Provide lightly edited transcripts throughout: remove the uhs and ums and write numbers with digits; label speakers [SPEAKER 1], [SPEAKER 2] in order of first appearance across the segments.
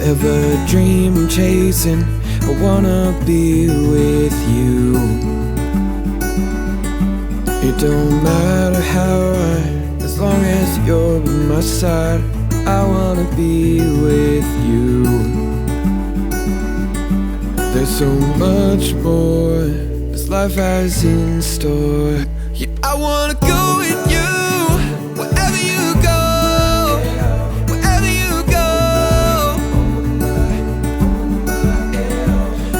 [SPEAKER 1] Whatever dream I'm chasing, I wanna be with you. It don't matter how high, as long as you're by my side, I wanna be with you. There's so much more this life has in store. Yeah, I wanna go with you, wherever you go, wherever you go.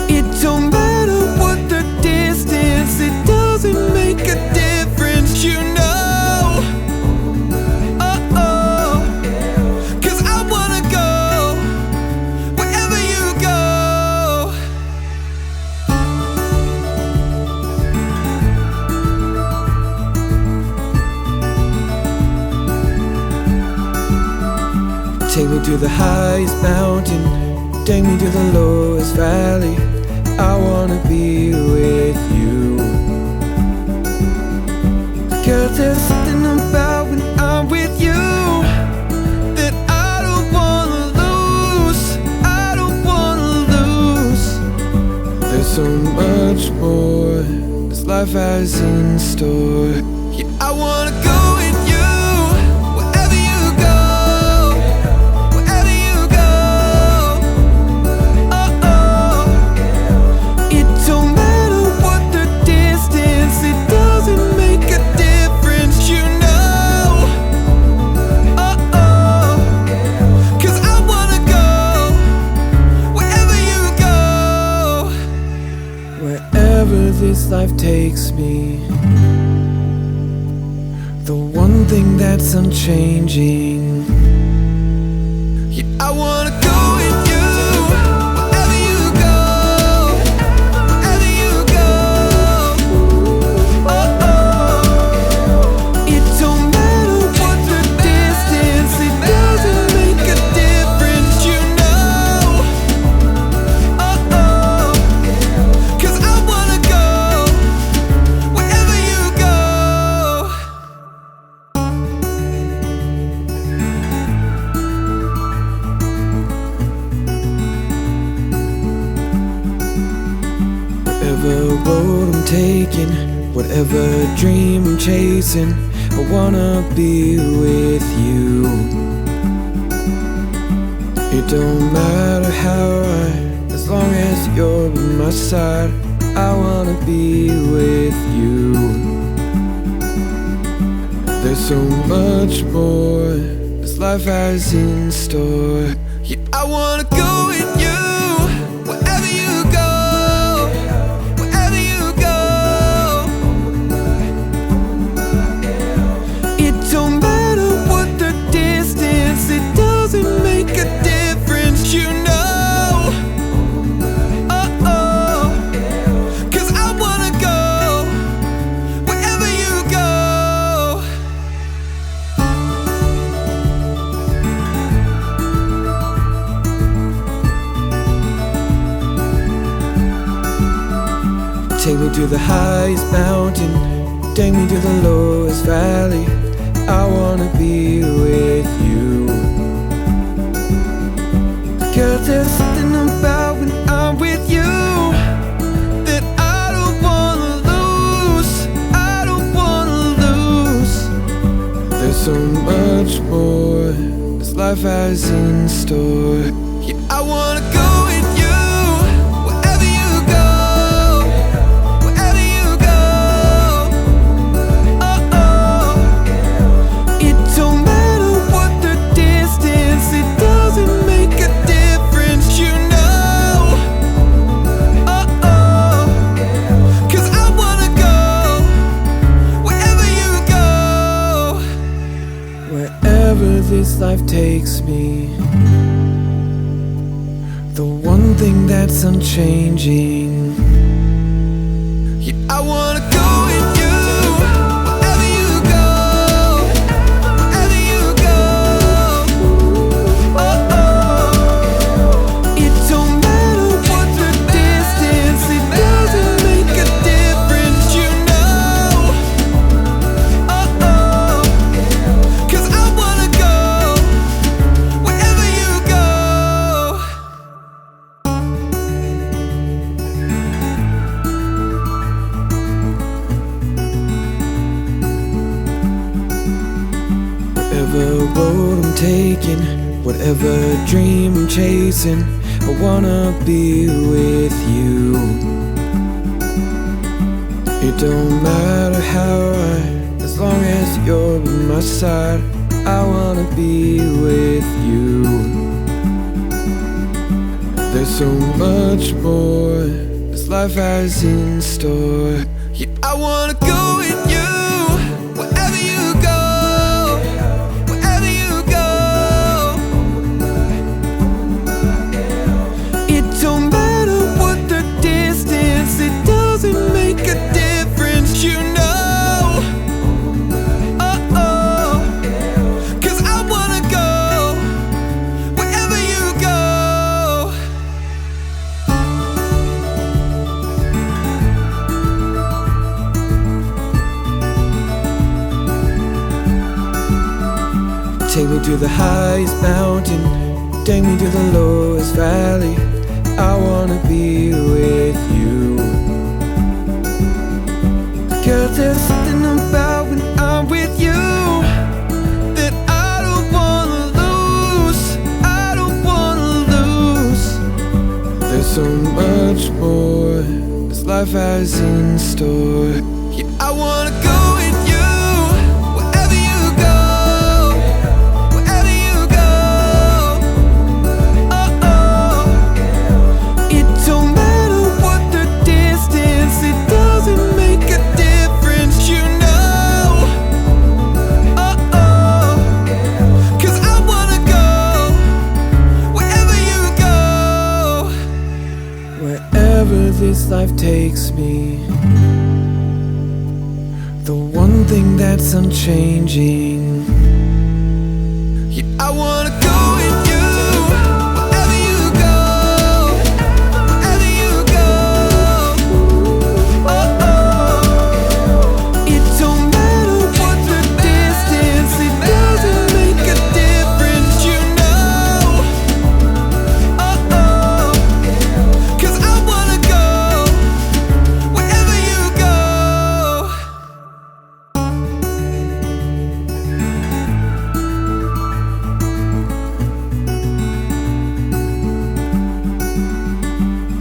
[SPEAKER 1] It don't matter what the distance, it doesn't make a difference, you know. Oh, 'cause I wanna go wherever you go. Take me to the highest mountain, take me to the lowest valley. I wanna be with you. 'Cause there's something about when I'm with you that I don't wanna lose, I don't wanna lose. There's so much more this life has in store. Yeah, I wanna go with you, wherever you go, wherever you go. Oh, it don't matter what the distance, it doesn't make a difference, you know. Oh, 'cause I wanna go wherever you go. Wherever this life takes me, the one thing that's unchanging. Yeah, I wanna go with you, wherever you go, wherever you go. Oh, it don't matter what the distance, it doesn't make a difference, you know. Oh, 'cause I wanna go wherever you go. Whatever road I'm taking, whatever dream I'm chasing, I wanna be with you. It don't matter how high, as long as you're by my side, I wanna be with you. There's so much more this life has in store. Yeah, I wanna go with you, wherever you go, wherever you go. It don't matter what the distance, it doesn't make a difference, you know. Oh, 'cause I wanna go wherever you go. Take me to the highest mountain, take me to the lowest valley. I wanna be with you. 'Cause there's something about when I'm with you that I don't wanna lose, I don't wanna lose. There's so much more this life has in store. Yeah, I wanna go with you, wherever you go, wherever you go. Oh, it don't matter what the distance, it doesn't make a difference, you know. Oh, 'cause I wanna go wherever you go. Wherever this life takes me, the one thing that's unchanging. Yeah, I wanna go with you, wherever you go, wherever you go. Oh, it don't matter what the distance, it doesn't make a difference, you know. Oh, 'cause I wanna go wherever you go. road I'm taking, whatever dream I'm chasing, I wanna be with you. It don't matter how high, as long as you're by my side, I wanna be with you. There's so much more this life has in store. Yeah, I wanna go with you, wherever you go, wherever you go. It don't matter what the distance, it doesn't make a difference, you know. Oh, 'cause I wanna go wherever you go. Take me to the highest mountain, take me to the lowest valley, I wanna be with you. 'Cause there's something about when I'm with you that I don't wanna lose, I don't wanna lose. There's so much more this life has in store. Yeah, I wanna go with you, wherever you go, wherever you go. Oh, it don't matter what the distance, it doesn't make a difference, you know. Oh, 'cause I wanna go wherever you go. Wherever this life takes me, the one thing that's unchanging. Yeah, I wanna go with you, wherever you go, wherever you go. Oh, it don't matter what the distance, it doesn't make a difference, you know. Oh, 'cause I wanna go wherever you go.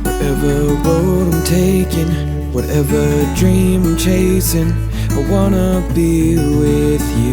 [SPEAKER 1] Whatever road I'm taking, whatever dream I'm chasing, I wanna be with you.